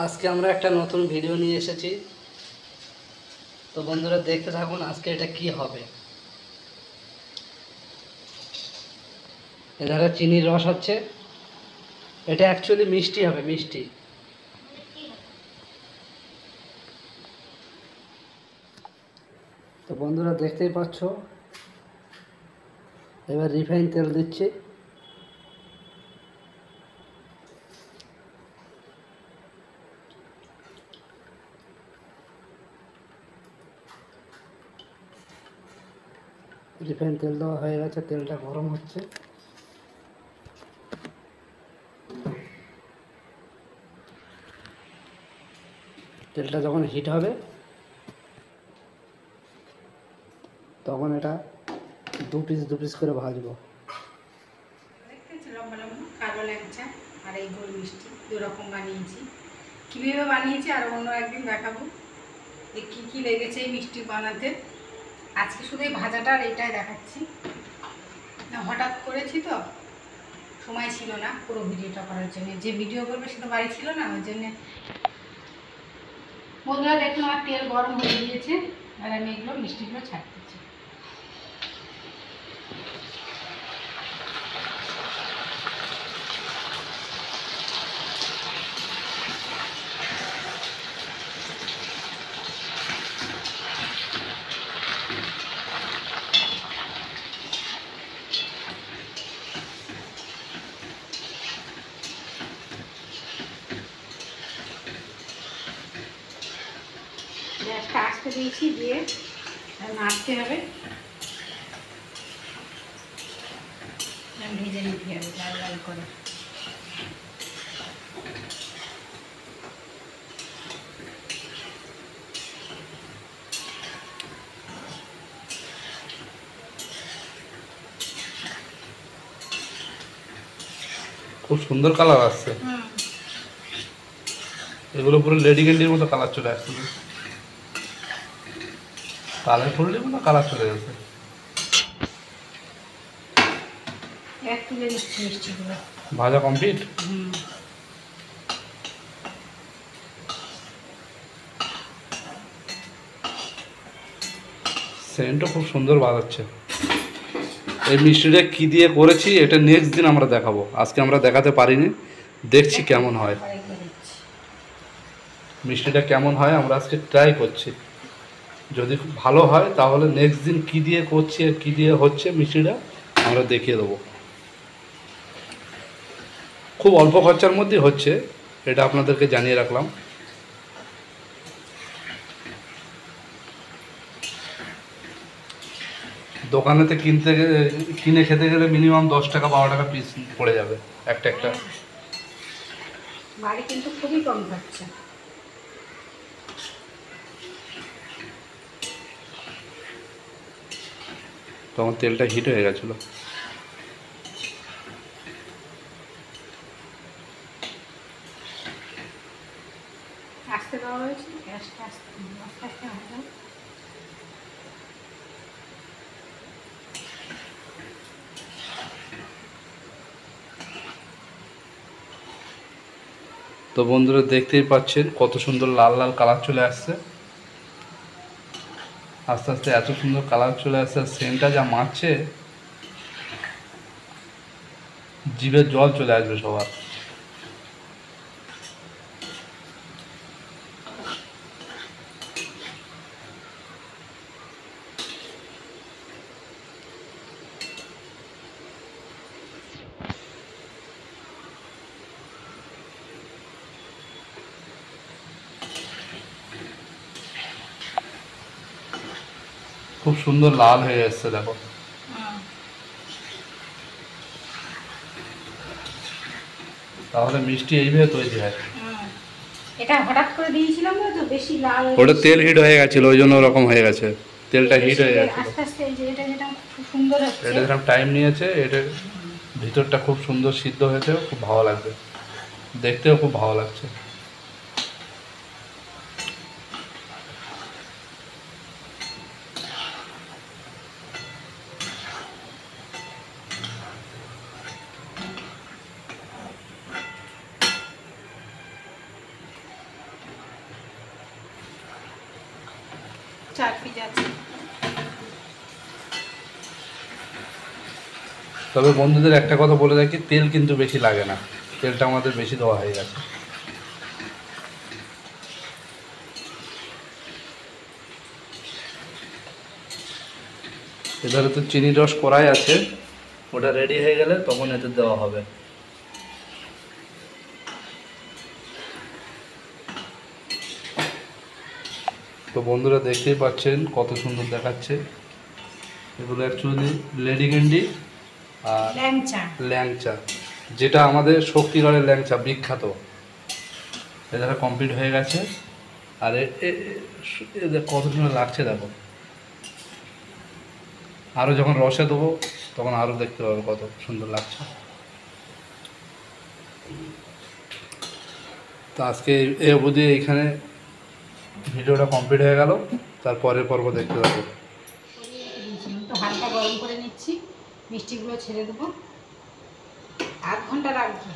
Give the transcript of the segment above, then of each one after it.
আজকে আমরা একটা নতুন ভিডিও নিয়ে এসেছি। তো বন্ধুরা দেখতে থাকুন আজকে এটা কি হবে। এধারে চিনির রস হচ্ছে, এটা অ্যাকচুয়ালি মিষ্টি হবে, মিষ্টি। তো বন্ধুরা দেখতেই পাচ্ছ, এবার রিফাইন তেল দিচ্ছি। রিফাইন তেল দেওয়া হয়ে গেছে, তেলটা গরম হচ্ছে। তেলটা যখন হিট হবে তখন এটা দু পিস করে ভাজবো। কালো ল্যাংচা আর এই গোল মিষ্টি দুরকম বানিয়েছি। কীভাবে বানিয়েছি আর অন্য একদিন দেখাবো যে কী কী লেগেছে এই মিষ্টি বানাতে। আজকে শুধু এই ভাজাটা আর এইটাই দেখাচ্ছি। হঠাৎ করেছি তো, সময় ছিল না পুরো ভিডিওটা করার জন্য। যে ভিডিও করবে সে তো বাড়ি ছিল না, ওই জন্যে। বন্ধুরা দেখুন আমার তেল গরম হয়ে গিয়েছে, আর আমি এগুলো মিষ্টিগুলো ছাড়তেছি। গ্যাসটা আস্তে দিয়েছি, দিয়ে নাড়তে হবে, ভেজে নিতে হবে লাল লাল করে। খুব সুন্দর কালার আসছে, এগুলো পুরো লেডি ক্যান্ডির মতো কালার চলে আসছে, কালারফুল মতো কালার চলে গেছে। তুলে দিচ্ছি মিষ্টিগুলো। ভাজা কমপ্লিট। সেন্টও খুব সুন্দর বাজাচ্ছে। এই মিষ্টিটা কি দিয়ে করেছি এটা নেক্সট দিন আমরা দেখাবো, আজকে আমরা দেখাতে পারিনি, দেখছি কেমন হয় মিষ্টিটা, কেমন হয় আমরা আজকে ট্রাই করছি। যদি খুব ভালো হয় তাহলে নেক্সট দিন কি দিয়ে করছি আর কী দিয়ে হচ্ছে মিষ্টিটা আমরা দেখিয়ে দেবো। খুব অল্প খরচার মধ্যে হচ্ছে, এটা আপনাদেরকে জানিয়ে রাখলাম। দোকানেতে কিনে খেতে গেলে মিনিমাম 10 টাকা 12 টাকা পিস পড়ে যাবে একটা একটা। বাড়ি কিন্তু খুবই কম খরচা। তখন তেলটা হিট হয়ে গেছিলো। আস্তে দেওয়া হয়েছে, গ্যাসটা আস্তে আস্তে আস্তে হবে। তো বন্ধুরা দেখতেই পাচ্ছেন কত সুন্দর লাল লাল কালার চলে আসছে, আস্তে আস্তে এত সুন্দর কালার চলে আসছে, সেন্টটা যা মারছে জিভের জল চলে আসবে সবার। খুব সুন্দর লাল হয়ে এসছে দেখো। তাহলে মিষ্টি এইভাবে তৈরি হয়। এটা হঠাৎ করে দিয়েছিলাম না, তো বেশি লাল, ওটা তেল হিট হয়ে গেছিল ওই জন্য ওরকম হয়ে গেছে, তেলটা হিট হয়ে গেছে। আস্তে আস্তে এটা যেটা খুব সুন্দর হচ্ছে, এটা যেরকম টাইম নিয়েছে, এটার ভিতরটা খুব সুন্দর সিদ্ধ হয়েছে, খুব ভালো লাগবে, দেখতেও খুব ভালো লাগছে। 4 পিস আছে। তবে বন্ধুদের একটা কথা বলে রাখি, তেল কিন্তু বেশি লাগে না, তেলটা আমাদের বেশি দেওয়া হয়ে গেছে। এধারে তো চিনি রস করাই আছে, ওটা রেডি হয়ে গেলে তখন এতে দেওয়া হবে। তো বন্ধুরা দেখতেই পাচ্ছেন কত সুন্দর দেখাচ্ছে। এগুলো অ্যাকচুয়ালি লেডি ক্যান্ডি আর ল্যাংচা, যেটা আমাদের শক্তিগড়ের ল্যাংচা বিখ্যাত। এটা কমপ্লিট হয়ে গেছে। আর এদের কত সুন্দর লাগছে দেখো। আরও যখন রসে দেবো তখন আরও দেখতে পাবো কত সুন্দর লাগছে। তো আজকে এই অবধি এইখানে ভিডিওটা কমপ্লিট হয়ে গেল। তারপরের পর্ব দেখতে পাবো। তো হালকা গরম করে নিচ্ছি, মিষ্টিগুলো ছেড়ে দেবো, 8 ঘন্টা রাখবো।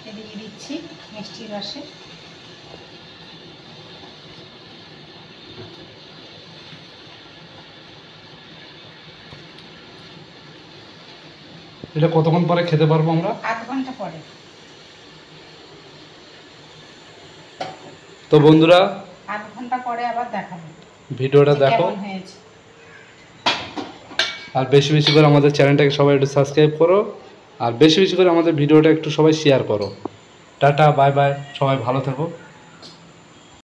এদিকে দিচ্ছি মিষ্টির রসে। এটা কতক্ষণ পরে খেতে পারবো আমরা? 8 ঘন্টা পরে। তো বন্ধুরা 8 ঘন্টা পরে আবার দেখাবো ভিডিওটা দেখো, কেমন হয়েছে। আর বেশি বেশি করে আমাদের চ্যানেলটাকে সবাই একটু সাবস্ক্রাইব করো, আর বেশি বেশি করে আমাদের ভিডিওটা একটু সবাই শেয়ার করো। টাটা, বাই বাই, সবাই ভালো থেকো।